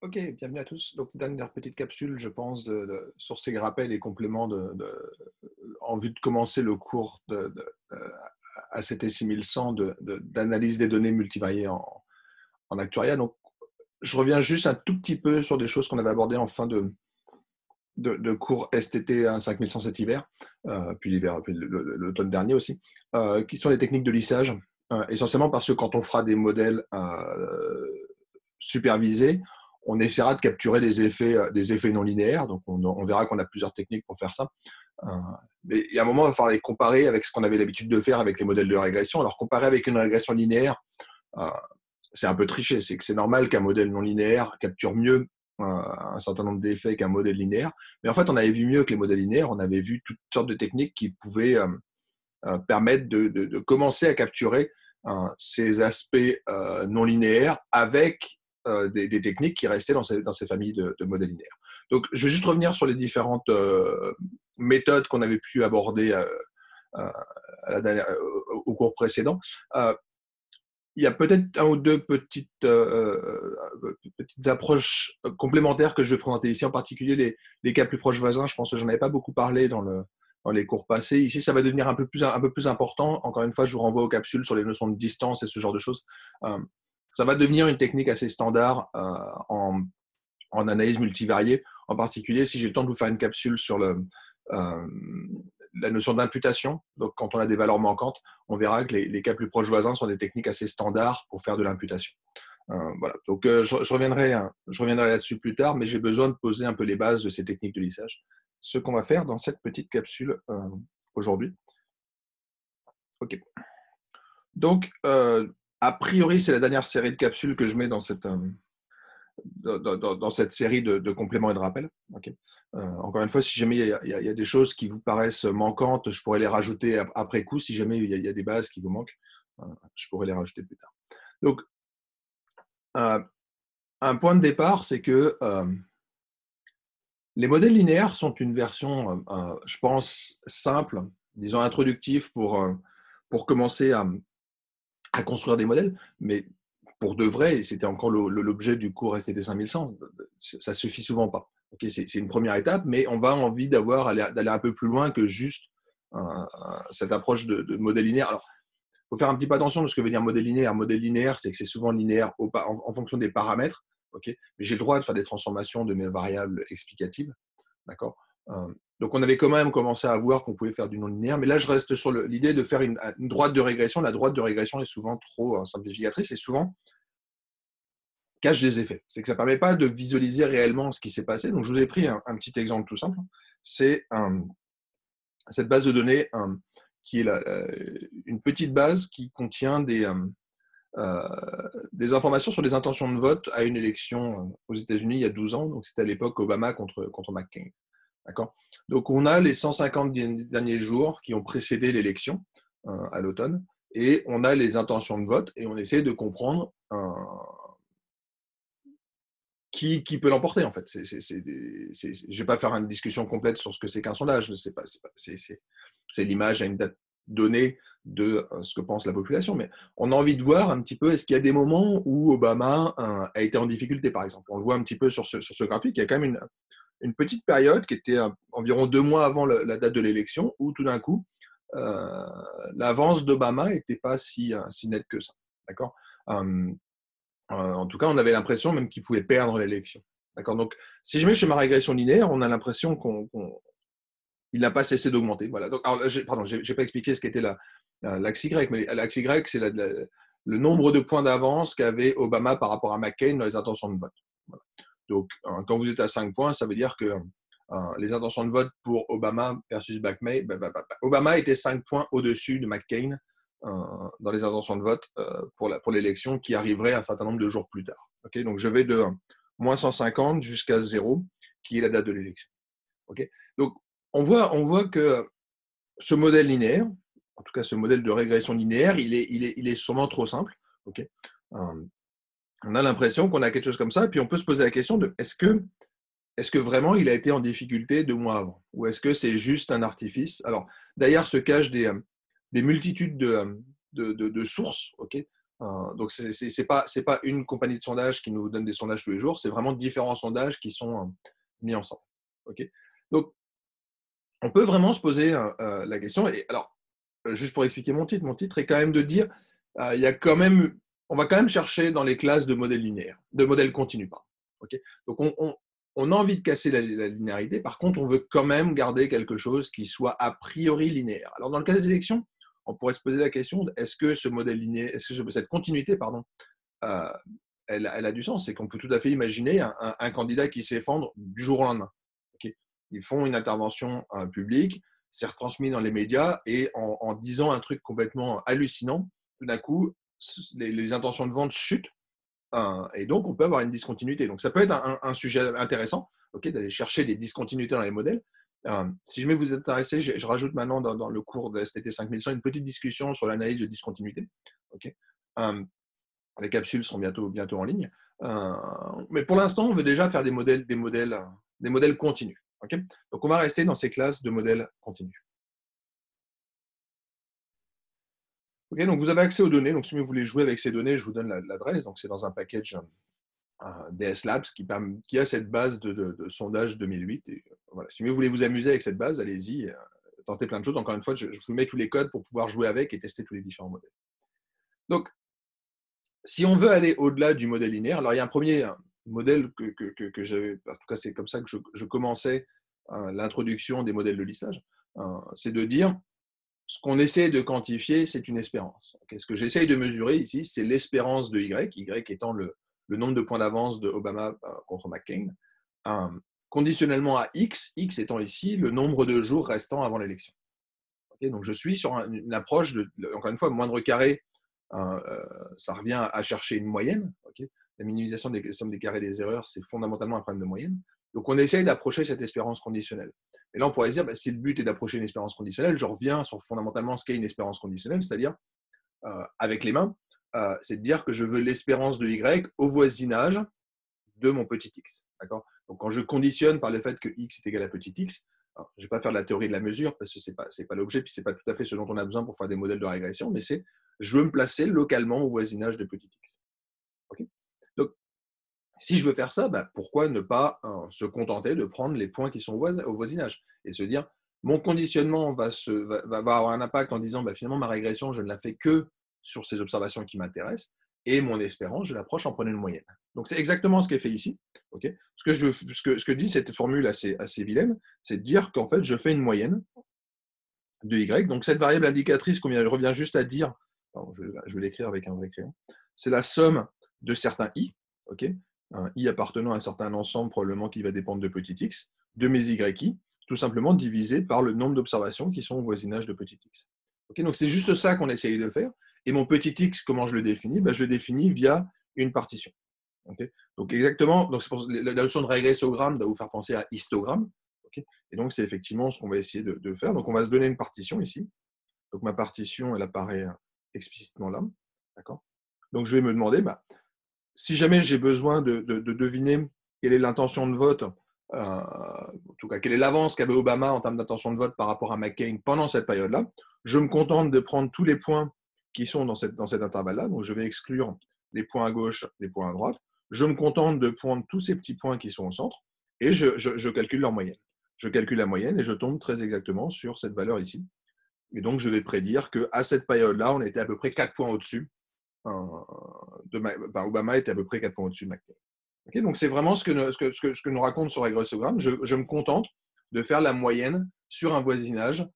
Ok, bienvenue à tous. Donc, dernière petite capsule, je pense, sur ces rappels et compléments en vue de commencer le cours ACT 6100 d'analyse des données multivariées en actuariat. Donc, je reviens juste un tout petit peu sur des choses qu'on avait abordées en fin de cours STT 5100 cet hiver, puis l'hiver, puis l'automne dernier aussi, qui sont les techniques de lissage. Essentiellement parce que quand on fera des modèles supervisés, on essaiera de capturer des effets non linéaires. Donc, on verra qu'on a plusieurs techniques pour faire ça. Euh, mais il y a un moment, il va falloir les comparer avec ce qu'on avait l'habitude de faire avec les modèles de régression. Alors, comparer avec une régression linéaire, euh, c'est un peu triché. C'est que c'est normal qu'un modèle non linéaire capture mieux un certain nombre d'effets qu'un modèle linéaire. Mais en fait, on avait vu mieux que les modèles linéaires. On avait vu toutes sortes de techniques qui pouvaient permettre de commencer à capturer ces aspects non linéaires avec des techniques qui restaient dans ces familles de modèles linéaires. Donc, je vais juste revenir sur les différentes méthodes qu'on avait pu aborder au cours précédent. Il y a peut-être un ou deux petites approches complémentaires que je vais présenter ici, en particulier les cas plus proches voisins. Je pense que j'en avais pas beaucoup parlé dans les cours passés. Ici, ça va devenir un peu plus important. Encore une fois, je vous renvoie aux capsules sur les notions de distance et ce genre de choses. Euh, Ça va devenir une technique assez standard en analyse multivariée. En particulier, si j'ai le temps de vous faire une capsule sur euh, la notion d'imputation. Donc, quand on a des valeurs manquantes, on verra que les cas plus proches voisins sont des techniques assez standards pour faire de l'imputation. Voilà. Donc, je reviendrai là-dessus plus tard, mais j'ai besoin de poser un peu les bases de ces techniques de lissage. Ce qu'on va faire dans cette petite capsule aujourd'hui. OK. Donc, a priori, c'est la dernière série de capsules que je mets dans cette série de compléments et de rappels. Okay. Encore une fois, si jamais il y a des choses qui vous paraissent manquantes, je pourrais les rajouter après coup. Si jamais il y a des bases qui vous manquent, je pourrais les rajouter plus tard. Donc, euh, un point de départ, c'est que les modèles linéaires sont une version, je pense, simple, disons introductive pour commencer à construire des modèles, mais pour de vrai, et c'était encore l'objet du cours STT 5100, ça suffit souvent pas. Okay, c'est une première étape, mais on va envie d'aller un peu plus loin que juste cette approche de modèle linéaire. Alors, il faut faire un petit peu attention de ce que veut dire modèle linéaire. Modèle linéaire, c'est que c'est souvent linéaire en fonction des paramètres, okay, mais j'ai le droit de faire des transformations de mes variables explicatives. D'accord. Donc, on avait quand même commencé à voir qu'on pouvait faire du non-linéaire, mais là, je reste sur l'idée de faire une droite de régression. La droite de régression est souvent trop simplificatrice et souvent cache des effets. C'est que ça ne permet pas de visualiser réellement ce qui s'est passé. Donc, je vous ai pris un petit exemple tout simple. C'est cette base de données qui est une petite base qui contient des informations sur les intentions de vote à une élection aux États-Unis il y a 12 ans. Donc, c'était à l'époque Obama contre McCain. D'accord. Donc, on a les 150 derniers jours qui ont précédé l'élection à l'automne, et on a les intentions de vote, et on essaie de comprendre qui peut l'emporter, en fait. Je ne vais pas faire une discussion complète sur ce que c'est qu'un sondage. C'est l'image à une date donnée de ce que pense la population, mais on a envie de voir un petit peu, est-ce qu'il y a des moments où Obama a été en difficulté, par exemple. On le voit un petit peu sur ce graphique. Il y a quand même une petite période qui était environ 2 mois avant la date de l'élection, où tout d'un coup, euh, l'avance d'Obama n'était pas si nette que ça. D'accord. En tout cas, on avait l'impression même qu'il pouvait perdre l'élection. D'accord. Donc, si je mets chez ma régression linéaire, on a l'impression qu'il n'a pas cessé d'augmenter. Voilà. Donc, alors, pardon, j'ai pas expliqué ce qu'était l'axe Y, mais l'axe Y, c'est le nombre de points d'avance qu'avait Obama par rapport à McCain dans les intentions de vote. Voilà. Donc, quand vous êtes à 5 points, ça veut dire que les intentions de vote pour Obama versus McCain, Obama était 5 points au-dessus de McCain dans les intentions de vote pour l'élection qui arriverait un certain nombre de jours plus tard. Okay, donc, je vais de moins 150 jusqu'à 0, qui est la date de l'élection. Okay, donc, on voit que ce modèle linéaire, en tout cas ce modèle de régression linéaire, il est sûrement trop simple. Okay, on a l'impression qu'on a quelque chose comme ça, et puis on peut se poser la question de est-ce que vraiment il a été en difficulté 2 mois avant, ou est-ce que c'est juste un artifice? Alors, d'ailleurs, se cachent des multitudes de sources. Okay, Donc, c'est pas une compagnie de sondage qui nous donne des sondages tous les jours, c'est vraiment différents sondages qui sont mis ensemble. Okay, donc, on peut vraiment se poser la question. Et alors, juste pour expliquer mon titre est quand même de dire, il y a quand même, on va quand même chercher dans les classes de modèles linéaires, de modèles continus. Pardon. Okay, donc, on a envie de casser la linéarité. Par contre, on veut quand même garder quelque chose qui soit a priori linéaire. Alors, dans le cas des élections, on pourrait se poser la question, est-ce que ce modèle linéaire, est-ce que cette continuité, pardon, euh, elle a du sens? C'est qu'on peut tout à fait imaginer un candidat qui s'effondre du jour au lendemain. Okay, ils font une intervention publique, c'est retransmis dans les médias, et en disant un truc complètement hallucinant, tout d'un coup, les intentions de vente chutent, et donc on peut avoir une discontinuité. Donc ça peut être un sujet intéressant, okay, d'aller chercher des discontinuités dans les modèles. Si jamais vous êtes intéressé, je rajoute maintenant dans le cours de STT 5100 une petite discussion sur l'analyse de discontinuité. Okay, les capsules seront bientôt en ligne. Mais pour l'instant, on veut déjà faire des modèles continus. Okay, donc on va rester dans ces classes de modèles continus. Okay, donc vous avez accès aux données. Donc si vous voulez jouer avec ces données, je vous donne l'adresse. Donc c'est dans un package DS Labs qui a cette base de sondage 2008. Et voilà, si vous voulez vous amuser avec cette base, allez-y, tentez plein de choses. Encore une fois, je vous mets tous les codes pour pouvoir jouer avec et tester tous les différents modèles. Donc, si on veut aller au-delà du modèle linéaire, alors il y a un premier modèle que j'avais, en tout cas c'est comme ça que je commençais l'introduction des modèles de lissage, c'est de dire ce qu'on essaie de quantifier, c'est une espérance. Okay, ce que j'essaye de mesurer ici, c'est l'espérance de Y étant le nombre de points d'avance de Obama contre McCain, conditionnellement à X étant ici le nombre de jours restants avant l'élection. Okay, donc je suis sur une approche encore une fois, moindre carré, ça revient à chercher une moyenne. Okay, la minimisation des sommes des carrés des erreurs, c'est fondamentalement un problème de moyenne. Donc on essaye d'approcher cette espérance conditionnelle. Et là, on pourrait se dire, bah, si le but est d'approcher une espérance conditionnelle, je reviens sur fondamentalement ce qu'est une espérance conditionnelle, c'est-à-dire, avec les mains, c'est de dire que je veux l'espérance de Y au voisinage de mon petit x. Donc quand je conditionne par le fait que x est égal à petit x, alors, je ne vais pas faire de la théorie de la mesure parce que ce n'est pas l'objet, puis ce n'est pas tout à fait ce dont on a besoin pour faire des modèles de régression, mais c'est je veux me placer localement au voisinage de petit x. Okay, donc, si je veux faire ça, bah, pourquoi ne pas se contenter de prendre les points qui sont au voisinage et se dire, mon conditionnement va avoir un impact en disant, bah, finalement, ma régression, je ne la fais que sur ces observations qui m'intéressent, et mon espérance, je l'approche en prenant une moyenne. Donc, c'est exactement ce qui est fait ici. Okay, ce que dit cette formule assez vilaine, c'est de dire qu'en fait, je fais une moyenne de Y. Donc, cette variable indicatrice qu'on revient juste à dire, je vais l'écrire avec un vrai crayon, c'est la somme de certains I, okay, un I appartenant à un certain ensemble, probablement qui va dépendre de petit x, de mes YI, tout simplement divisé par le nombre d'observations qui sont au voisinage de petit x. Okay, donc, c'est juste ça qu'on essaye de faire. Et mon petit x, comment je le définis? Je le définis via une partition. Okay, donc, exactement, donc la notion de régressogramme va vous faire penser à histogramme. Okay, et donc, c'est effectivement ce qu'on va essayer de faire. Donc, on va se donner une partition ici. Donc, ma partition, elle apparaît explicitement là. D'accord. Donc, je vais me demander, si jamais j'ai besoin de deviner quelle est l'intention de vote, en tout cas, quelle est l'avance qu'avait Obama en termes d'intention de vote par rapport à McCain pendant cette période-là, je me contente de prendre tous les points qui sont dans cet intervalle-là. Donc, je vais exclure les points à gauche, les points à droite. Je me contente de prendre tous ces petits points qui sont au centre et je calcule leur moyenne. Je calcule la moyenne et je tombe très exactement sur cette valeur ici. Et donc, je vais prédire qu'à cette période-là, on était à peu près 4 points au-dessus. Obama était à peu près 4 points au-dessus de McCain. Okay, donc, c'est vraiment ce que nous raconte ce régressogramme. Je me contente de faire la moyenne sur un voisinage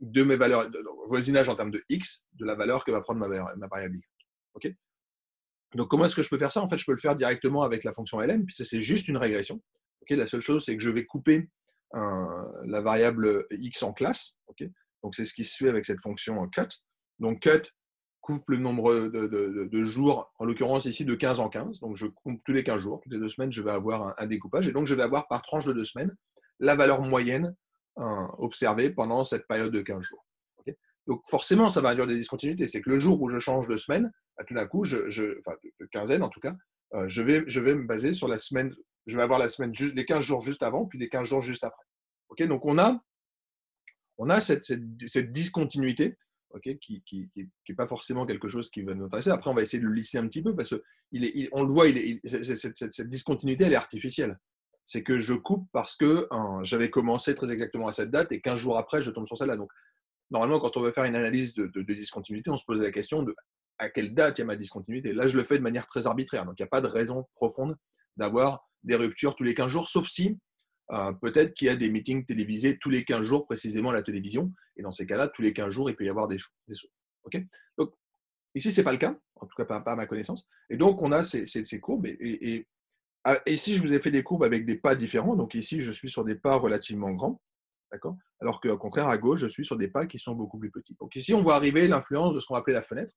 de mes valeurs, voisinage en termes de X, de la valeur que va prendre ma variable Y. Okay, donc, comment est-ce que je peux faire ça? En fait, je peux le faire directement avec la fonction ln, puisque c'est juste une régression. Okay, la seule chose, c'est que je vais couper la variable x en classe. Okay, donc, c'est ce qui se fait avec cette fonction cut. Donc, cut coupe le nombre de jours, en l'occurrence ici de 15 en 15. Donc, je coupe tous les 15 jours. Toutes les 2 semaines, je vais avoir un découpage. Et donc, je vais avoir par tranche de 2 semaines la valeur moyenne observée pendant cette période de 15 jours. Okay, donc, forcément, ça va induire des discontinuités. C'est que le jour où je change de semaine, tout d'un coup, enfin, de quinzaine en tout cas, je vais me baser sur la semaine. Je vais avoir la semaine les 15 jours juste avant, puis les 15 jours juste après. Okay, donc, on a cette discontinuité, okay, qui est pas forcément quelque chose qui va nous intéresser. Après, on va essayer de le lisser un petit peu parce que on le voit, cette discontinuité, elle est artificielle. C'est que je coupe parce que j'avais commencé très exactement à cette date et 15 jours après, je tombe sur celle-là. Donc, normalement, quand on veut faire une analyse de discontinuité, on se pose la question de à quelle date il y a ma discontinuité. Là, je le fais de manière très arbitraire. Donc, il n'y a pas de raison profonde d'avoir des ruptures tous les 15 jours, sauf si peut-être qu'il y a des meetings télévisés tous les 15 jours, précisément à la télévision. Et dans ces cas-là, tous les 15 jours, il peut y avoir des sauts. Okay, donc, ici, ce n'est pas le cas, en tout cas pas à ma connaissance. Et donc, on a ces courbes. Et ici, je vous ai fait des courbes avec des pas différents. Donc, ici, je suis sur des pas relativement grands. D'accord, alors qu'au contraire, à gauche, je suis sur des pas qui sont beaucoup plus petits. Donc ici, on voit arriver l'influence de ce qu'on va appeler la fenêtre,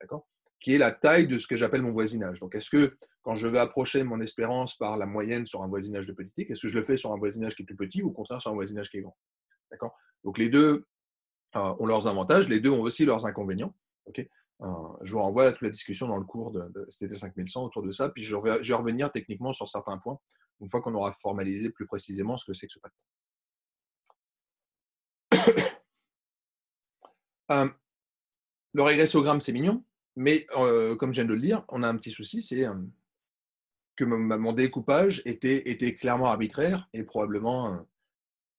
d'accord, qui est la taille de ce que j'appelle mon voisinage. Donc, est-ce que quand je vais approcher mon espérance par la moyenne sur un voisinage de petit x, est-ce que je le fais sur un voisinage qui est plus petit ou au contraire sur un voisinage qui est grand? D'accord. Donc, les deux ont leurs avantages, les deux ont aussi leurs inconvénients. Okay, je vous renvoie à toute la discussion dans le cours de STT 5100 autour de ça, puis je vais revenir techniquement sur certains points une fois qu'on aura formalisé plus précisément ce que c'est que ce pattern. Le régressogramme, c'est mignon, mais comme je viens de le dire, on a un petit souci, c'est que mon découpage était clairement arbitraire et probablement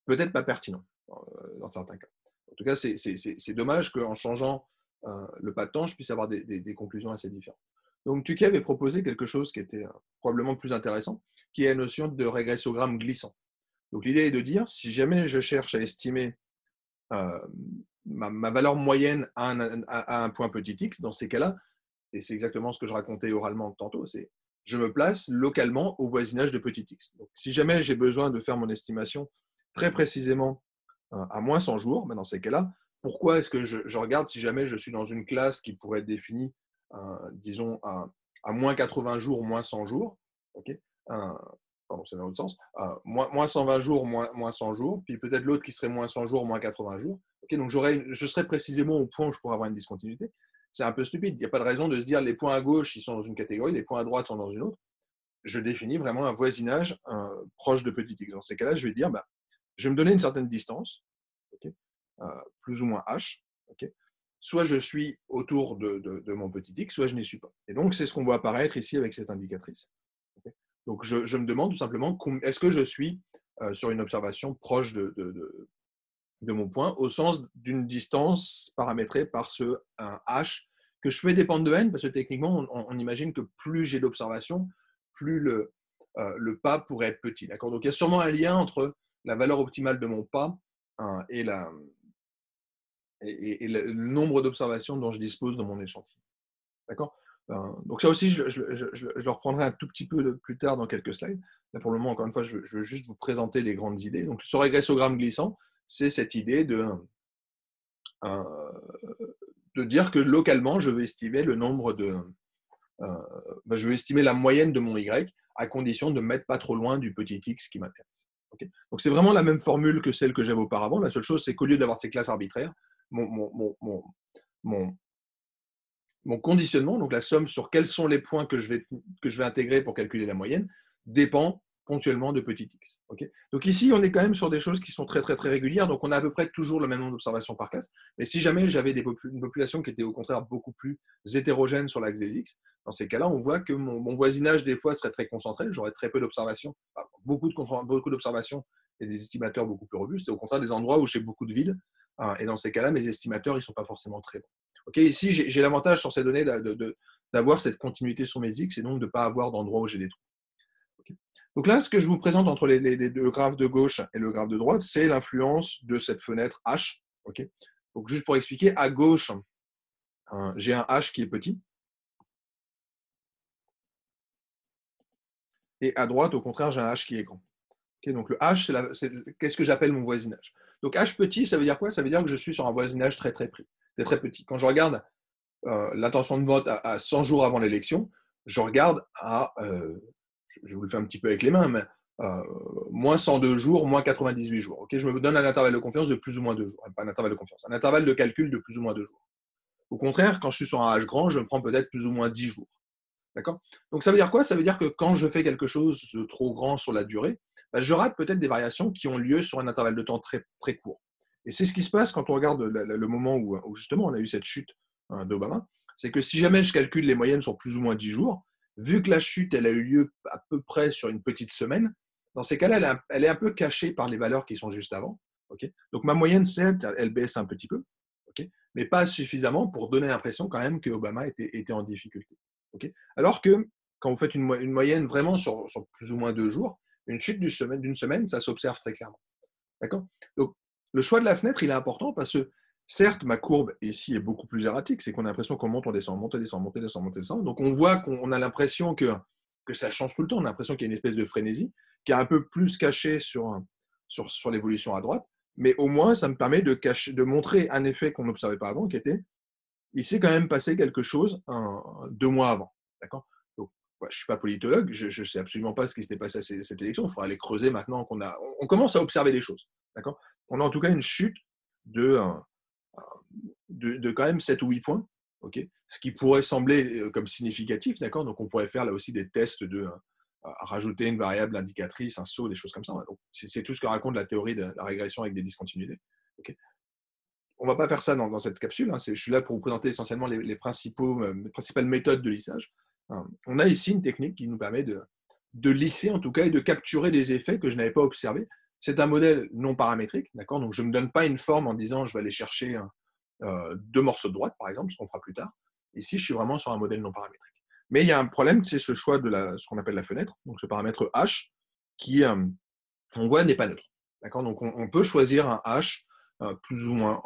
peut-être pas pertinent dans certains cas. En tout cas, c'est dommage qu'en changeant le pas de temps, je puisse avoir des conclusions assez différentes. Donc, Tukey avait proposé quelque chose qui était probablement plus intéressant, qui est la notion de régressogramme glissant. Donc, l'idée est de dire, si jamais je cherche à estimer ma valeur moyenne à un point petit x, dans ces cas-là, et c'est exactement ce que je racontais oralement tantôt, c'est je me place localement au voisinage de petit x. Donc, si jamais j'ai besoin de faire mon estimation très précisément à moins 100 jours, ben dans ces cas-là, pourquoi est-ce que je regarde si jamais je suis dans une classe qui pourrait être définie, disons, à moins 80 jours, moins 100 jours, okay, pardon, c'est dans l'autre sens, moins 120 jours, moins 100 jours, puis peut-être l'autre qui serait moins 100 jours, moins 80 jours. Okay, donc je serais précisément au point où je pourrais avoir une discontinuité. C'est un peu stupide. Il n'y a pas de raison de se dire les points à gauche, ils sont dans une catégorie, les points à droite sont dans une autre. Je définis vraiment un voisinage proche de petit x. Dans ces cas-là, je vais dire, bah, je vais me donner une certaine distance, okay, plus ou moins h. Okay, soit je suis autour de mon petit x, soit je n'y suis pas. Et donc, c'est ce qu'on voit apparaître ici avec cette indicatrice. Okay, donc, je me demande tout simplement, est-ce que je suis sur une observation proche de mon point, au sens d'une distance paramétrée par ce h, que je fais dépendre de n, parce que techniquement, on imagine que plus j'ai d'observations, plus le pas pourrait être petit. D'accord. Donc, il y a sûrement un lien entre la valeur optimale de mon pas et le nombre d'observations dont je dispose dans mon échantillon. D'accord. Donc ça aussi, je le reprendrai un tout petit peu plus tard dans quelques slides. Là, pour le moment, encore une fois, je veux juste vous présenter les grandes idées. Donc, ce régressogramme glissant, c'est cette idée de dire que localement, je vais estimer le nombre je vais estimer la moyenne de mon y, à condition de ne mettre pas trop loin du petit x qui m'intéresse. Okay, donc, c'est vraiment la même formule que celle que j'avais auparavant. La seule chose, c'est qu'au lieu d'avoir ces classes arbitraires, mon conditionnement, donc la somme sur quels sont les points que je vais intégrer pour calculer la moyenne, dépend ponctuellement de petit x. Okay, donc ici, on est quand même sur des choses qui sont très, très, très régulières. Donc, on a à peu près toujours le même nombre d'observations par classe. Mais si jamais j'avais une population qui était au contraire beaucoup plus hétérogène sur l'axe des x, dans ces cas-là, on voit que mon voisinage, des fois, serait très concentré. J'aurais très peu d'observations, beaucoup d'observations et des estimateurs beaucoup plus robustes. Et au contraire, des endroits où j'ai beaucoup de vide. Et dans ces cas-là, mes estimateurs, ils ne sont pas forcément très bons. Okay, ici, j'ai l'avantage sur ces données d'avoir cette continuité sur mes x et donc de ne pas avoir d'endroits où j'ai des trous. Okay. Donc là, ce que je vous présente entre les deux graphes de gauche et le graphe de droite, c'est l'influence de cette fenêtre H. Okay. Donc juste pour expliquer, à gauche, j'ai un H qui est petit. Et à droite, au contraire, j'ai un H qui est grand. Okay, donc le H, c'est qu'est-ce que j'appelle mon voisinage. Donc H petit, ça veut dire quoi? Ça veut dire que je suis sur un voisinage très très petit. Quand je regarde l'intention de vote à 100 jours avant l'élection, je regarde à, je vous le fais un petit peu avec les mains, mais moins 102 jours, moins 98 jours. Okay, je me donne un intervalle de confiance de plus ou moins 2 jours. Pas un intervalle de confiance, un intervalle de calcul de plus ou moins 2 jours. Au contraire, quand je suis sur un H grand, je me prends peut-être plus ou moins 10 jours. D'accord. Donc ça veut dire quoi? Ça veut dire que quand je fais quelque chose de trop grand sur la durée, je rate peut-être des variations qui ont lieu sur un intervalle de temps très, très court. Et c'est ce qui se passe quand on regarde le moment où justement on a eu cette chute d'Obama, c'est que si jamais je calcule les moyennes sur plus ou moins 10 jours, vu que la chute elle a eu lieu à peu près sur une petite semaine, dans ces cas-là, elle est un peu cachée par les valeurs qui sont juste avant. Okay, donc ma moyenne, certes, elle baisse un petit peu, okay, mais pas suffisamment pour donner l'impression quand même que Obama était en difficulté. Okay, alors que quand vous faites une moyenne vraiment sur plus ou moins 2 jours, une chute d'une semaine, ça s'observe très clairement. D'accord. Donc, le choix de la fenêtre, il est important parce que, certes, ma courbe ici est beaucoup plus erratique. C'est qu'on a l'impression qu'on monte, on descend, monte, descend, monte, descend, monte, descend. Donc, on voit qu'on a l'impression que ça change tout le temps. On a l'impression qu'il y a une espèce de frénésie qui est un peu plus cachée sur l'évolution à droite. Mais au moins, ça me permet de montrer un effet qu'on n'observait pas avant, qui était il s'est quand même passé quelque chose 2 mois avant. D'accord. Donc, ouais, je ne suis pas politologue, je ne sais absolument pas ce qui s'était passé à cette élection. Il faudra aller creuser maintenant on commence à observer les choses. D'accord. On a en tout cas une chute de quand même 7 ou 8 points. Okay, ce qui pourrait sembler comme significatif. D'accord. Donc, on pourrait faire là aussi des tests de rajouter une variable indicatrice, un saut, des choses comme ça. Donc, c'est tout ce que raconte la théorie de la régression avec des discontinuités. Okay. On ne va pas faire ça dans cette capsule. Hein. Je suis là pour vous présenter essentiellement les principales méthodes de lissage. On a ici une technique qui nous permet de lisser, en tout cas, et de capturer des effets que je n'avais pas observés. C'est un modèle non paramétrique, d'accord. Donc, je ne me donne pas une forme en disant je vais aller chercher 2 morceaux de droite, par exemple, ce qu'on fera plus tard. Ici, je suis vraiment sur un modèle non paramétrique. Mais il y a un problème, c'est ce choix de ce qu'on appelle la fenêtre, donc ce paramètre H, qui, on voit, n'est pas neutre. D'accord. Donc, on peut choisir un H plus ou moins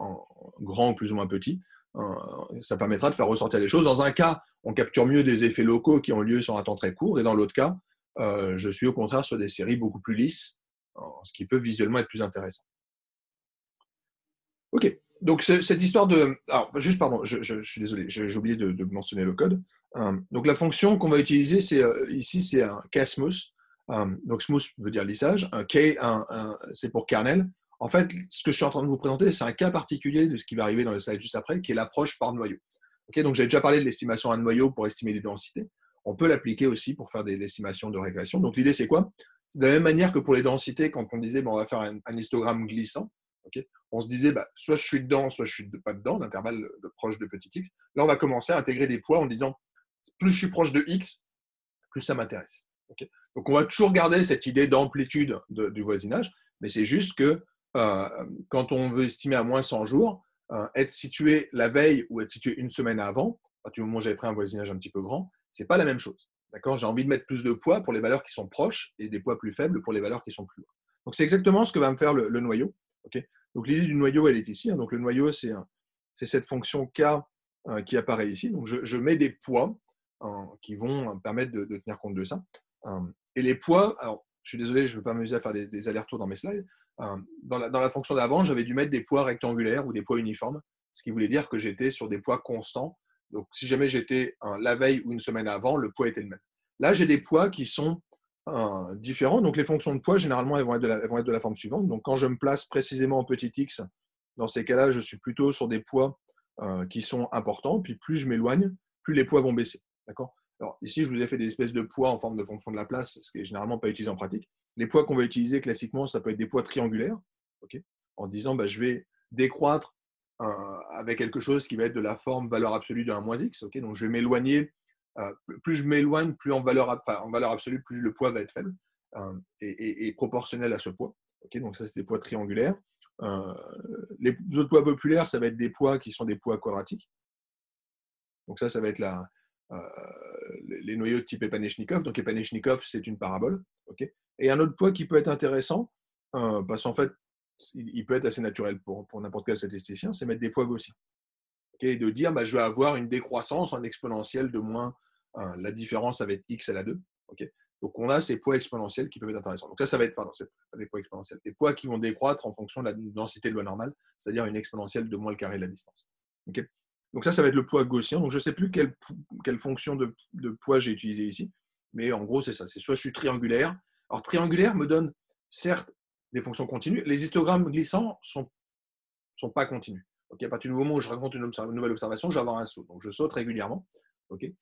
grand ou plus ou moins petit. Ça permettra de faire ressortir les choses. Dans un cas, on capture mieux des effets locaux qui ont lieu sur un temps très court, et dans l'autre cas, je suis au contraire sur des séries beaucoup plus lisses, ce qui peut visuellement être plus intéressant. Ok, donc cette histoire de... Alors, juste, pardon, je suis désolé, j'ai oublié de mentionner le code. Donc, la fonction qu'on va utiliser, ici, c'est un k-smooth. Donc, smooth veut dire lissage. Un k, c'est pour kernel. En fait, ce que je suis en train de vous présenter, c'est un cas particulier de ce qui va arriver dans le slide juste après, qui est l'approche par noyau. Okay, donc, j'ai déjà parlé de l'estimation à noyau pour estimer des densités. On peut l'appliquer aussi pour faire des estimations de régression. Donc, l'idée, c'est quoi? C'est de la même manière que pour les densités, quand on disait on va faire un histogramme glissant, okay, on se disait soit je suis dedans, soit je suis pas dedans, l'intervalle proche de petit x. Là, on va commencer à intégrer des poids en disant plus je suis proche de x, plus ça m'intéresse. Okay, donc, on va toujours garder cette idée d'amplitude du voisinage, mais c'est juste que quand on veut estimer à moins 100 jours, être situé la veille ou être situé une semaine avant, à partir du moment où j'avais pris un voisinage un petit peu grand, c'est pas la même chose. D'accord. J'ai envie de mettre plus de poids pour les valeurs qui sont proches et des poids plus faibles pour les valeurs qui sont plus loin. Donc, c'est exactement ce que va me faire le noyau. Okay, donc, l'idée du noyau, elle est ici. Hein. Donc, le noyau, c'est cette fonction K qui apparaît ici. Donc, je mets des poids qui vont permettre de tenir compte de ça. Et les poids, alors, je suis désolé, je ne veux pas m'amuser à faire des allers-retours dans mes slides. Dans la fonction d'avant, j'avais dû mettre des poids rectangulaires ou des poids uniformes, ce qui voulait dire que j'étais sur des poids constants. Donc, si jamais j'étais la veille ou une semaine avant, le poids était le même. Là, j'ai des poids qui sont différents. Donc, les fonctions de poids, généralement, elles vont être de la forme suivante. Donc, quand je me place précisément en petit x, dans ces cas-là, je suis plutôt sur des poids qui sont importants. Puis, plus je m'éloigne, plus les poids vont baisser. D'accord. Alors, ici, je vous ai fait des espèces de poids en forme de fonction de la place, ce qui est généralement pas utilisé en pratique. Les poids qu'on va utiliser classiquement, ça peut être des poids triangulaires, okay, en disant je vais décroître avec quelque chose qui va être de la forme valeur absolue de 1 moins x. Okay, donc, je vais m'éloigner. Plus je m'éloigne, plus en valeur absolue, plus le poids va être faible et proportionnel à ce poids. Okay, donc, ça, c'est des poids triangulaires. Les autres poids populaires, ça va être des poids qui sont des poids quadratiques. Donc, ça va être les noyaux de type Epanechnikov. Donc, Epanechnikov, c'est une parabole. Okay, et un autre poids qui peut être intéressant, parce qu'en fait, il peut être assez naturel pour n'importe quel statisticien, c'est mettre des poids gaussiens. Okay, et de dire, je vais avoir une décroissance en exponentielle de moins la différence avec x à la 2. Okay, donc, on a ces poids exponentiels qui peuvent être intéressants. Donc, ça va être, c'est pas des poids exponentiels, des poids qui vont décroître en fonction de la densité de loi normale, c'est-à-dire une exponentielle de moins le carré de la distance. Okay, donc, ça va être le poids gaussien. Donc, je ne sais plus quelle fonction de poids j'ai utilisé ici, mais en gros, c'est ça. C'est soit je suis triangulaire. Alors, triangulaire me donne, certes, des fonctions continues. Les histogrammes glissants ne sont pas continus. Okay, à partir du moment où je raconte une nouvelle observation, je vais avoir un saut. Donc, je saute régulièrement. Okay,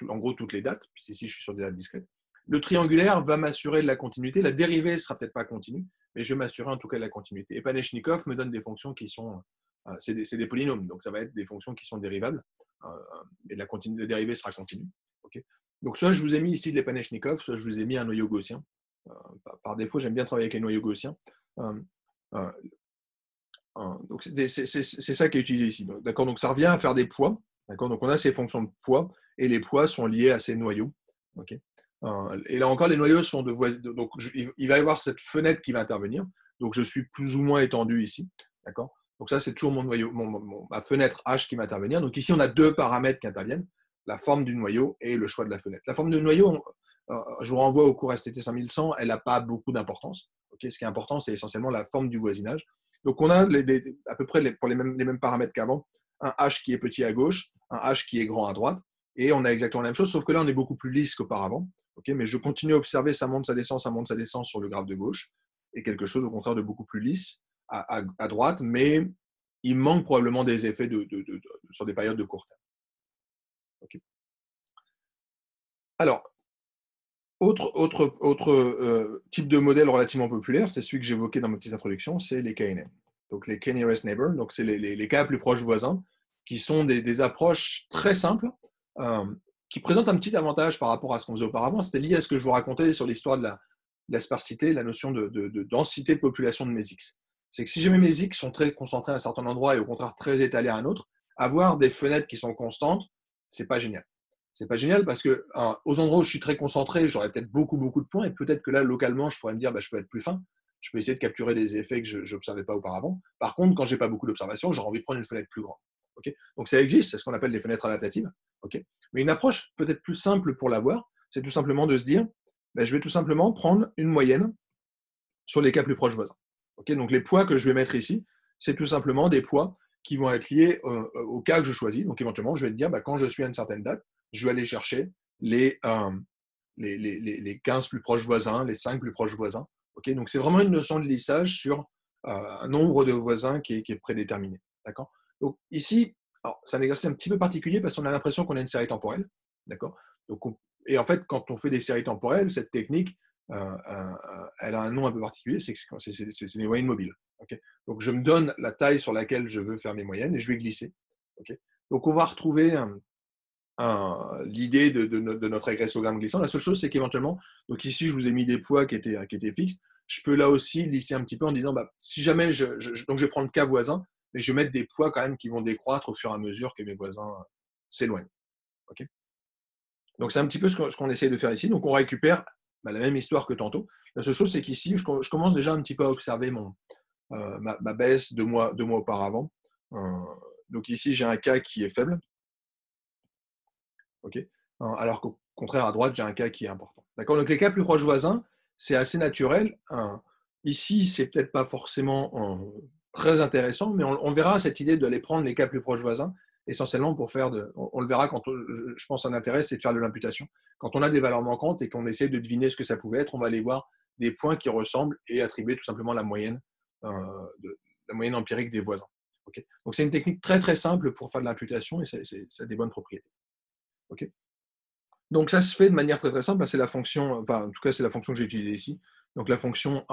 en gros, toutes les dates, puis ici, je suis sur des dates discrètes. Le triangulaire va m'assurer de la continuité. La dérivée ne sera peut-être pas continue, mais je vais m'assurer en tout cas de la continuité. Et Panechnikov me donne des fonctions qui sont, c'est des polynômes, donc ça va être des fonctions qui sont dérivables, et la dérivée sera continue. Okay, donc soit je vous ai mis ici les Panechnikov, soit je vous ai mis un noyau gaussien. Par défaut, j'aime bien travailler avec les noyaux gaussiens. Donc c'est ça qui est utilisé ici. D'accord, donc ça revient à faire des poids. D'accord, donc on a ces fonctions de poids et les poids sont liés à ces noyaux. Okay, et là encore, les noyaux sont de voisinage. Donc il va y avoir cette fenêtre qui va intervenir. Donc je suis plus ou moins étendu ici. D'accord. Donc ça c'est toujours mon noyau, ma fenêtre H qui va intervenir. Donc ici on a deux paramètres qui interviennent, la forme du noyau et le choix de la fenêtre. La forme du noyau, je vous renvoie au cours STT 5100, elle n'a pas beaucoup d'importance. Okay, ce qui est important, c'est essentiellement la forme du voisinage. Donc, on a à peu près pour les mêmes paramètres qu'avant, un H qui est petit à gauche, un H qui est grand à droite, et on a exactement la même chose, sauf que là, on est beaucoup plus lisse qu'auparavant. Okay, mais je continue à observer, ça monte, ça descend sur le graphe de gauche, et quelque chose au contraire de beaucoup plus lisse à droite, mais il manque probablement des effets sur des périodes de court terme. Okay. Alors, autre type de modèle relativement populaire, c'est celui que j'évoquais dans ma petite introduction, c'est les KNN. Donc les K-nearest neighbor, donc c'est les cas plus proches voisins, qui sont des approches très simples, qui présentent un petit avantage par rapport à ce qu'on faisait auparavant. C'était lié à ce que je vous racontais sur l'histoire de la sparsité, la notion de densité de population de mes X. C'est que si jamais mes X sont très concentrés à un certain endroit et au contraire très étalés à un autre, avoir des fenêtres qui sont constantes, c'est pas génial. C'est pas génial parce que aux endroits où je suis très concentré, j'aurais peut-être beaucoup de points et peut-être que là, localement, je pourrais me dire, je peux être plus fin. Je peux essayer de capturer des effets que je n'observais pas auparavant. Par contre, quand j'ai pas beaucoup d'observations, j'aurais envie de prendre une fenêtre plus grande. Okay, donc ça existe, c'est ce qu'on appelle des fenêtres adaptatives. Okay, mais une approche peut-être plus simple pour l'avoir, c'est tout simplement de se dire, je vais tout simplement prendre une moyenne sur les cas plus proches voisins. Okay, donc les poids que je vais mettre ici, c'est tout simplement des poids qui vont être liés au cas que je choisis. Donc éventuellement, je vais te dire, quand je suis à une certaine date, je vais aller chercher les 15 plus proches voisins, les 5 plus proches voisins. Okay, donc c'est vraiment une notion de lissage sur un nombre de voisins qui est prédéterminé. D'accord. Donc ici, c'est un exercice un petit peu particulier parce qu'on a l'impression qu'on a une série temporelle. D'accord. Et en fait, quand on fait des séries temporelles, cette technique, elle a un nom un peu particulier, c'est les moyennes mobiles. Okay, donc je me donne la taille sur laquelle je veux faire mes moyennes et je vais glisser. Okay, donc on va retrouver l'idée de notre régressogramme glissant. La seule chose, c'est qu'éventuellement, donc ici, je vous ai mis des poids qui étaient fixes. Je peux là aussi lisser un petit peu en disant, si jamais, donc je vais prendre K voisins, mais je vais mettre des poids quand même qui vont décroître au fur et à mesure que mes voisins s'éloignent. Okay, donc c'est un petit peu ce qu'on essaye de faire ici. Donc on récupère la même histoire que tantôt. La seule chose, c'est qu'ici, je commence déjà un petit peu à observer ma baisse 2 mois auparavant. Donc ici, j'ai un K qui est faible. Okay, alors qu'au contraire, à droite, j'ai un cas qui est important. D'accord. Donc les cas plus proches voisins, c'est assez naturel. Ici, c'est peut-être pas forcément très intéressant, mais on verra cette idée d'aller prendre les cas plus proches voisins, essentiellement pour faire on le verra quand je pense un intérêt, c'est de faire de l'imputation. Quand on a des valeurs manquantes et qu'on essaie de deviner ce que ça pouvait être, on va aller voir des points qui ressemblent et attribuer tout simplement la moyenne empirique des voisins. Okay, donc c'est une technique très très simple pour faire de l'imputation et ça a des bonnes propriétés. Okay, donc ça se fait de manière très très simple. C'est la fonction, en tout cas c'est la fonction que j'ai utilisée ici. Donc la fonction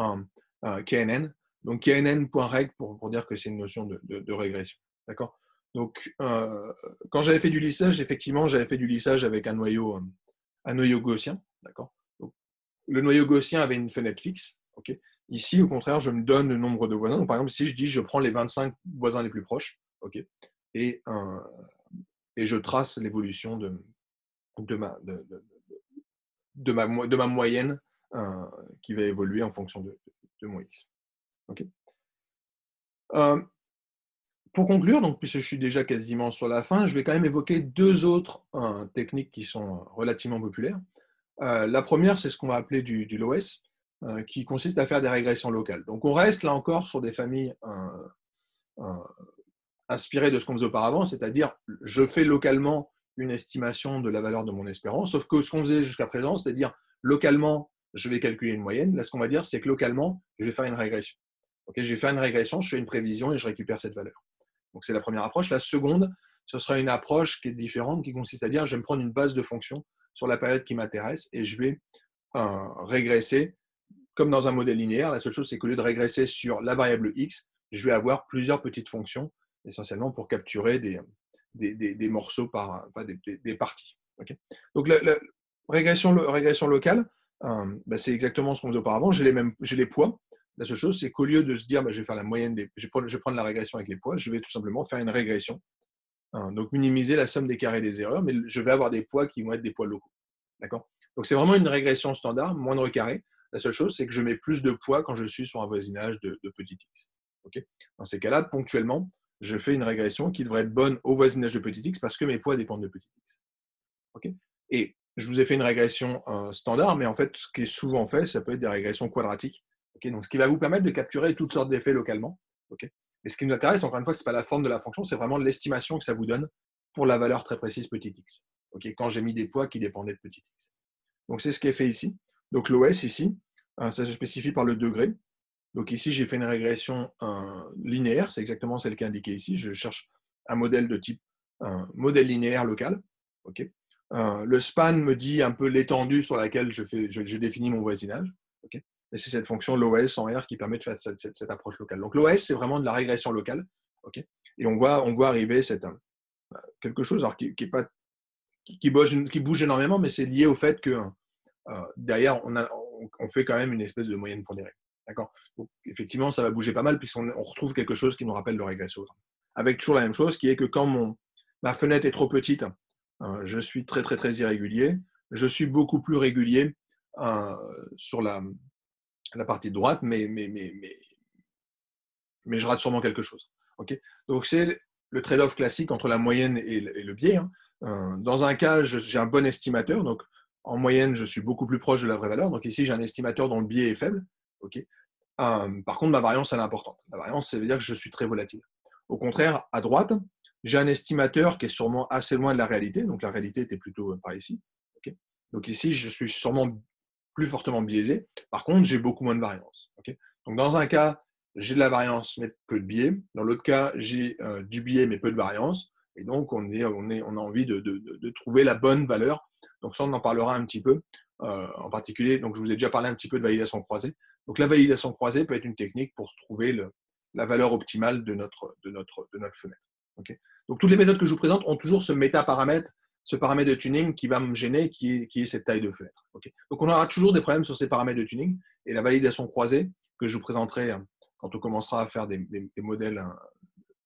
KNN. Donc KNN.reg pour dire que c'est une notion de régression. D'accord. Donc quand j'avais fait du lissage, effectivement, j'avais fait du lissage avec un noyau gaussien. D'accord. Donc, le noyau gaussien avait une fenêtre fixe. Okay. Ici, au contraire, je me donne le nombre de voisins. Donc, par exemple, si je dis je prends les 25 voisins les plus proches, okay, et je trace l'évolution de ma moyenne qui va évoluer en fonction de mon X. Okay. Pour conclure, donc, puisque je suis déjà quasiment sur la fin, je vais quand même évoquer 2 autres techniques qui sont relativement populaires. La première, c'est ce qu'on va appeler du LOS, qui consiste à faire des régressions locales. Donc on reste là encore sur des familles inspirées de ce qu'on faisait auparavant, c'est-à-dire je fais localement une estimation de la valeur de mon espérance, sauf que ce qu'on faisait jusqu'à présent, c'est-à-dire localement, je vais calculer une moyenne. Là, ce qu'on va dire, c'est que localement, je vais faire une régression. Okay, je vais faire une régression, je fais une prévision et je récupère cette valeur. Donc, c'est la première approche. La seconde, ce sera une approche qui est différente, qui consiste à dire, je vais me prendre une base de fonction sur la période qui m'intéresse et je vais régresser comme dans un modèle linéaire. La seule chose, c'est qu'au lieu de régresser sur la variable x, je vais avoir plusieurs petites fonctions, essentiellement pour capturer des morceaux enfin, des parties. Okay, donc la régression locale, c'est exactement ce qu'on faisait auparavant. J'ai les poids. La seule chose, c'est qu'au lieu de se dire je vais faire la moyenne je vais prendre la régression avec les poids, je vais tout simplement faire une régression. Donc minimiser la somme des carrés des erreurs, mais je vais avoir des poids qui vont être des poids locaux. D'accord? Donc c'est vraiment une régression standard, moindre carré. La seule chose, c'est que je mets plus de poids quand je suis sur un voisinage de petit x. Okay, dans ces cas-là, ponctuellement, je fais une régression qui devrait être bonne au voisinage de petit x parce que mes poids dépendent de petit x. Okay, et je vous ai fait une régression standard, mais en fait, ce qui est souvent fait, ça peut être des régressions quadratiques. Okay, donc ce qui va vous permettre de capturer toutes sortes d'effets localement. Okay, et ce qui nous intéresse, encore une fois, ce n'est pas la forme de la fonction, c'est vraiment l'estimation que ça vous donne pour la valeur très précise petit x. Okay, quand j'ai mis des poids qui dépendaient de petit x. Donc c'est ce qui est fait ici. Donc l'OS ici, ça se spécifie par le degré. Donc ici, j'ai fait une régression linéaire, c'est exactement celle qui est indiquée ici. Je cherche un modèle de type modèle linéaire local. Okay, le span me dit un peu l'étendue sur laquelle je définis mon voisinage. Okay, et c'est cette fonction l'OS en R qui permet de faire cette approche locale. Donc l'OS, c'est vraiment de la régression locale. Okay, et on voit arriver quelque chose alors, qui bouge énormément, mais c'est lié au fait que derrière, on fait quand même une espèce de moyenne pondérée. D'accord. Donc, effectivement, ça va bouger pas mal puisqu'on retrouve quelque chose qui nous rappelle le régressogramme. Avec toujours la même chose, qui est que quand ma fenêtre est trop petite, je suis très, très, très irrégulier. Je suis beaucoup plus régulier sur la partie droite, mais je rate sûrement quelque chose. Okay, donc, c'est le trade-off classique entre la moyenne et le biais. Dans un cas, j'ai un bon estimateur, donc en moyenne, je suis beaucoup plus proche de la vraie valeur. Donc ici, j'ai un estimateur dont le biais est faible. Okay, par contre, ma variance, elle est importante. La variance, ça veut dire que je suis très volatile. Au contraire, à droite, j'ai un estimateur qui est sûrement assez loin de la réalité. Donc la réalité était plutôt par ici. Okay, donc ici, je suis sûrement plus fortement biaisé. Par contre, j'ai beaucoup moins de variance. Okay, donc dans un cas, j'ai de la variance mais peu de biais. Dans l'autre cas, j'ai du biais mais peu de variance. Et donc, on a envie de trouver la bonne valeur. Donc ça, on en parlera un petit peu. En particulier, donc je vous ai déjà parlé un petit peu de validation croisée. Donc la validation croisée peut être une technique pour trouver la valeur optimale de notre fenêtre. Okay, donc toutes les méthodes que je vous présente ont toujours ce métaparamètre, ce paramètre de tuning qui va me gêner, qui est cette taille de fenêtre. Okay, donc on aura toujours des problèmes sur ces paramètres de tuning. Et la validation croisée, que je vous présenterai quand on commencera à faire des modèles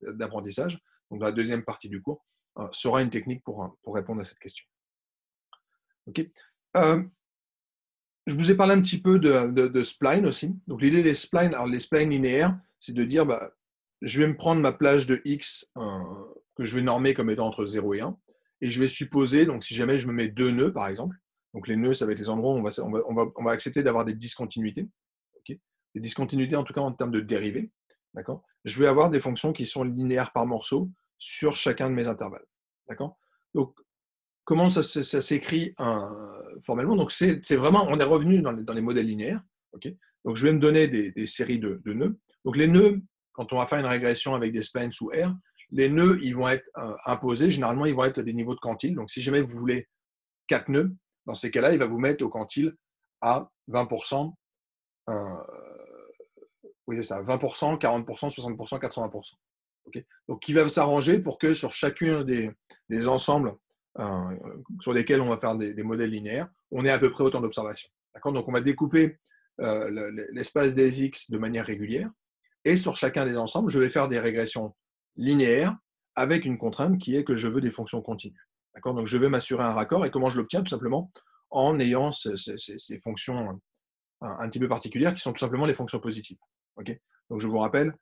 d'apprentissage, donc dans la deuxième partie du cours, sera une technique pour répondre à cette question. Okay. Je vous ai parlé un petit peu de spline aussi. Donc l'idée des splines, alors les splines linéaires, c'est de dire je vais me prendre ma plage de x que je vais normer comme étant entre 0 et 1, et je vais supposer, donc si jamais je me mets 2 nœuds par exemple, donc les nœuds, ça va être les endroits où on va accepter d'avoir des discontinuités. Okay, des discontinuités en tout cas en termes de dérivés. D'accord, je vais avoir des fonctions qui sont linéaires par morceau sur chacun de mes intervalles. D'accord, donc comment ça s'écrit formellement? Donc, c'est vraiment, on est revenu dans les modèles linéaires. Okay, donc, je vais me donner des séries de nœuds. Donc, les nœuds, quand on va faire une régression avec des splines sous R, les nœuds, ils vont être imposés. Généralement, ils vont être à des niveaux de quantile. Donc, si jamais vous voulez 4 nœuds, dans ces cas-là, il va vous mettre au quantile à 20%. Oui, c'est ça, 20%, 40%, 60%, 80%. Okay, donc, il va s'arranger pour que sur chacun des ensembles sur lesquels on va faire des modèles linéaires, on ait à peu près autant d'observations. Donc, on va découper l'espace des X de manière régulière, et sur chacun des ensembles, je vais faire des régressions linéaires avec une contrainte qui est que je veux des fonctions continues. Donc, je vais m'assurer un raccord, et comment je l'obtiens? Tout simplement en ayant ces fonctions un petit peu particulières qui sont tout simplement les fonctions positives. Okay, donc, je vous rappelle,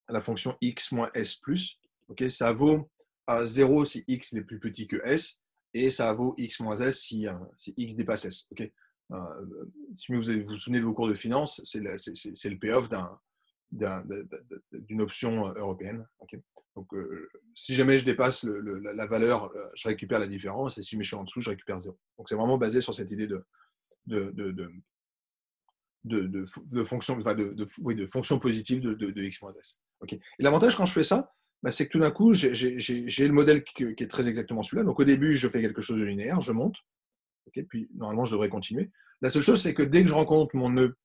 la fonction x moins s plus, okay, ça vaut 0 si x est plus petit que s, et ça vaut x moins s si x dépasse s. Okay, si vous vous souvenez de vos cours de finance, c'est le payoff d'une option européenne. Okay, donc, si jamais je dépasse la valeur, je récupère la différence, et si je suis en dessous, je récupère 0. Donc, c'est vraiment basé sur cette idée de fonction positive de x moins s. Okay. Et l'avantage quand je fais ça, c'est que tout d'un coup, j'ai le modèle qui est très exactement celui-là. Donc au début, je fais quelque chose de linéaire, je monte. Okay, puis normalement, je devrais continuer. La seule chose, c'est que dès que je rencontre mon nœud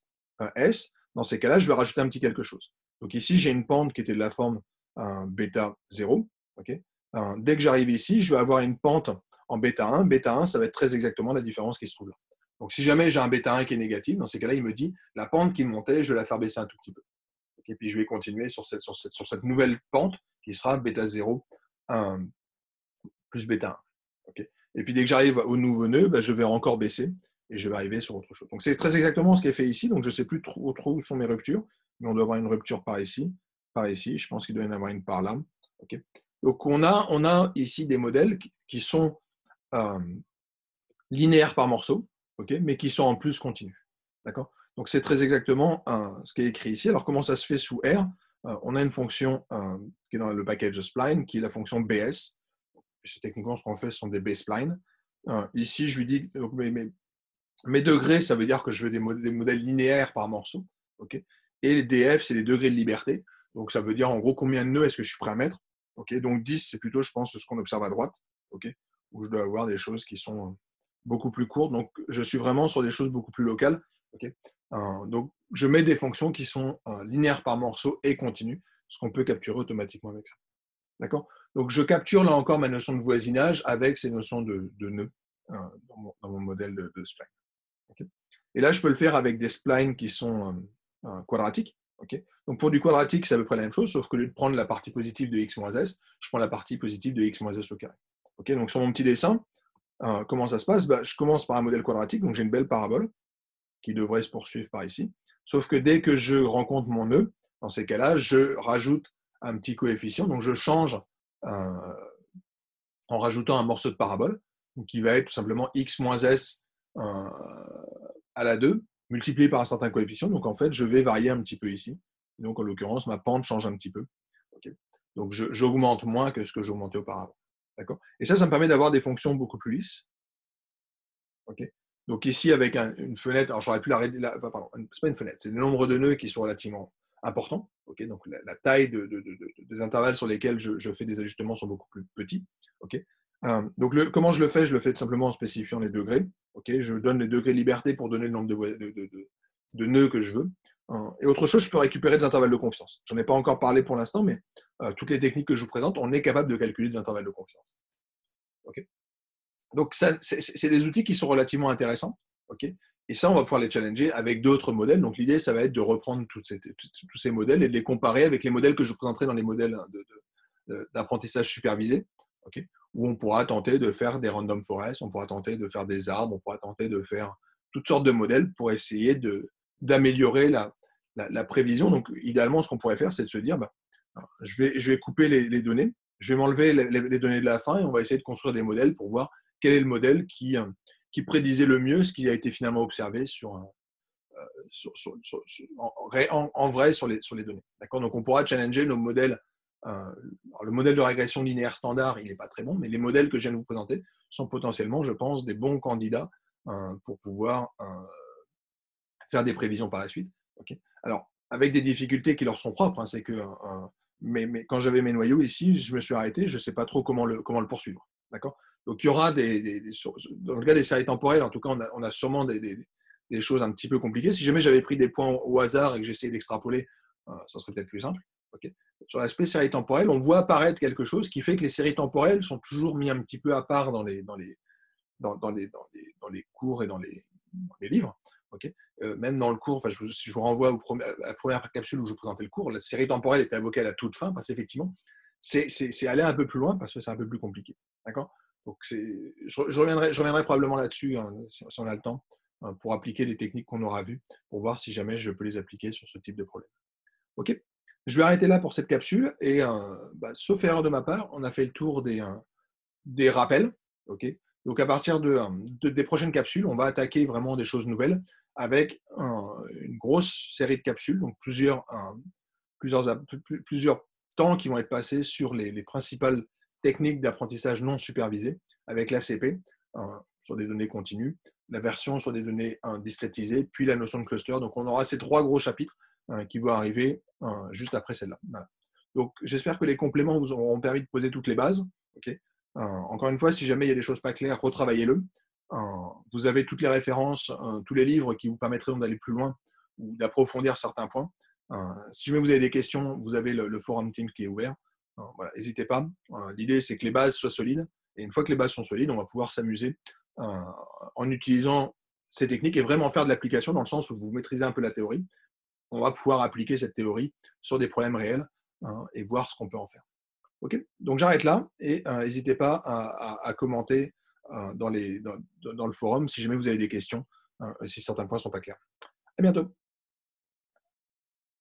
S, dans ces cas-là, je vais rajouter un petit quelque chose. Donc ici, j'ai une pente qui était de la forme bêta 0. Okay. Dès que j'arrive ici, je vais avoir une pente en bêta 1. Bêta 1, ça va être très exactement la différence qui se trouve là. Donc si jamais j'ai un bêta 1 qui est négatif, dans ces cas-là, il me dit la pente qui montait, je vais la faire baisser un tout petit peu. Okay, puis je vais continuer sur cette nouvelle pente qui sera bêta 0 plus bêta 1. Okay. Et puis dès que j'arrive au nouveau nœud, je vais encore baisser et je vais arriver sur autre chose. Donc c'est très exactement ce qui est fait ici. Donc je ne sais plus trop où sont mes ruptures, mais on doit avoir une rupture par ici. Je pense qu'il doit y en avoir une par là. Okay. Donc on a ici des modèles qui sont linéaires par morceau, okay, mais qui sont en plus continus. D'accord. Donc c'est très exactement ce qui est écrit ici. Alors comment ça se fait sous R? On a une fonction qui est dans le package spline, qui est la fonction BS. Puisque techniquement, ce qu'on fait, ce sont des B-splines. Ici, je lui dis, donc, mes degrés, ça veut dire que je veux des modèles linéaires par morceau. Okay, et les DF, c'est les degrés de liberté. Donc, ça veut dire, en gros, combien de nœuds est-ce que je suis prêt à mettre. Okay, donc, 10, c'est plutôt, je pense, ce qu'on observe à droite. Okay, où je dois avoir des choses qui sont beaucoup plus courtes. Donc, je suis vraiment sur des choses beaucoup plus locales. Okay, donc, je mets des fonctions qui sont linéaires par morceau et continues, ce qu'on peut capturer automatiquement avec ça. D'accord. Donc, je capture là encore ma notion de voisinage avec ces notions de nœuds dans mon modèle de spline. Okay. Et là, je peux le faire avec des splines qui sont quadratiques. Okay. Donc, pour du quadratique, c'est à peu près la même chose, sauf que au lieu de prendre la partie positive de x moins s, je prends la partie positive de x moins s au carré. Okay. Donc, sur mon petit dessin, comment ça se passe? Je commence par un modèle quadratique, donc j'ai une belle parabole qui devrait se poursuivre par ici. Sauf que dès que je rencontre mon nœud, dans ces cas-là, je rajoute un petit coefficient, donc je change en rajoutant un morceau de parabole, qui va être tout simplement x moins s à la 2, multiplié par un certain coefficient. Donc en fait, je vais varier un petit peu ici. Donc en l'occurrence, ma pente change un petit peu. Okay. Donc j'augmente moins que ce que j'augmentais auparavant. D'accord. Et ça me permet d'avoir des fonctions beaucoup plus lisses. Okay. Donc ici, avec une fenêtre, alors j'aurais pu l'arrêter là, pardon, c'est pas une fenêtre, c'est le nombre de nœuds qui sont relativement importants. Okay. Donc la taille des intervalles sur lesquels je fais des ajustements sont beaucoup plus petits. Okay. Donc comment je le fais? Je le fais tout simplement en spécifiant les degrés. Okay. Je donne les degrés de liberté pour donner le nombre de nœuds que je veux. Et autre chose, je peux récupérer des intervalles de confiance. J'en ai pas encore parlé pour l'instant, mais toutes les techniques que je vous présente, on est capable de calculer des intervalles de confiance. Okay. Donc, c'est des outils qui sont relativement intéressants. Okay, et ça, on va pouvoir les challenger avec d'autres modèles. Donc, l'idée, ça va être de reprendre tous ces modèles et de les comparer avec les modèles que je vous présenterai dans les modèles d'apprentissage supervisé, okay, où on pourra tenter de faire des random forests, on pourra tenter de faire des arbres, on pourra tenter de faire toutes sortes de modèles pour essayer d'améliorer la prévision. Donc, idéalement, ce qu'on pourrait faire, c'est de se dire, je vais couper les données, je vais m'enlever les données de la fin et on va essayer de construire des modèles pour voir quel est le modèle qui prédisait le mieux ce qui a été finalement observé en vrai sur les données. D'accord. Donc, on pourra challenger nos modèles. Le modèle de régression linéaire standard, il n'est pas très bon, mais les modèles que je viens de vous présenter sont potentiellement, je pense, des bons candidats pour pouvoir faire des prévisions par la suite. Okay. Alors, avec des difficultés qui leur sont propres, c'est que mais quand j'avais mes noyaux ici, je me suis arrêté, je ne sais pas trop comment le poursuivre. D'accord. Donc, il y aura dans le cas des séries temporelles, en tout cas, on a sûrement des choses un petit peu compliquées. Si jamais j'avais pris des points au hasard et que j'essayais d'extrapoler, ça serait peut-être plus simple. Okay. Sur l'aspect séries temporelles, on voit apparaître quelque chose qui fait que les séries temporelles sont toujours mis un petit peu à part dans les cours et dans les livres. Okay. Même dans le cours, si je vous renvoie à la première capsule où je vous présentais le cours, la série temporelle était évoquée à la toute fin, parce qu'effectivement, c'est aller un peu plus loin parce que c'est un peu plus compliqué. D'accord. Donc, je reviendrai probablement là-dessus, si on a le temps, pour appliquer les techniques qu'on aura vues, pour voir si jamais je peux les appliquer sur ce type de problème. OK. Je vais arrêter là pour cette capsule et, sauf erreur de ma part, on a fait le tour des rappels. Okay. Donc, à partir des prochaines capsules, on va attaquer vraiment des choses nouvelles avec une grosse série de capsules, donc plusieurs temps qui vont être passés sur les principales techniques d'apprentissage non supervisé avec l'ACP sur des données continues, la version sur des données discrétisées, puis la notion de cluster. Donc, on aura ces 3 gros chapitres qui vont arriver juste après celle-là. Voilà. Donc, j'espère que les compléments vous auront permis de poser toutes les bases. Okay. Encore une fois, si jamais il y a des choses pas claires, retravaillez-le. Vous avez toutes les références, tous les livres qui vous permettront d'aller plus loin ou d'approfondir certains points. Si jamais vous avez des questions, vous avez le forum Teams qui est ouvert. Voilà, n'hésitez pas. L'idée, c'est que les bases soient solides. Et une fois que les bases sont solides, on va pouvoir s'amuser en utilisant ces techniques et vraiment faire de l'application dans le sens où vous maîtrisez un peu la théorie. On va pouvoir appliquer cette théorie sur des problèmes réels et voir ce qu'on peut en faire. Ok. Donc j'arrête là et n'hésitez pas à commenter dans le forum si jamais vous avez des questions, si certains points ne sont pas clairs. À bientôt.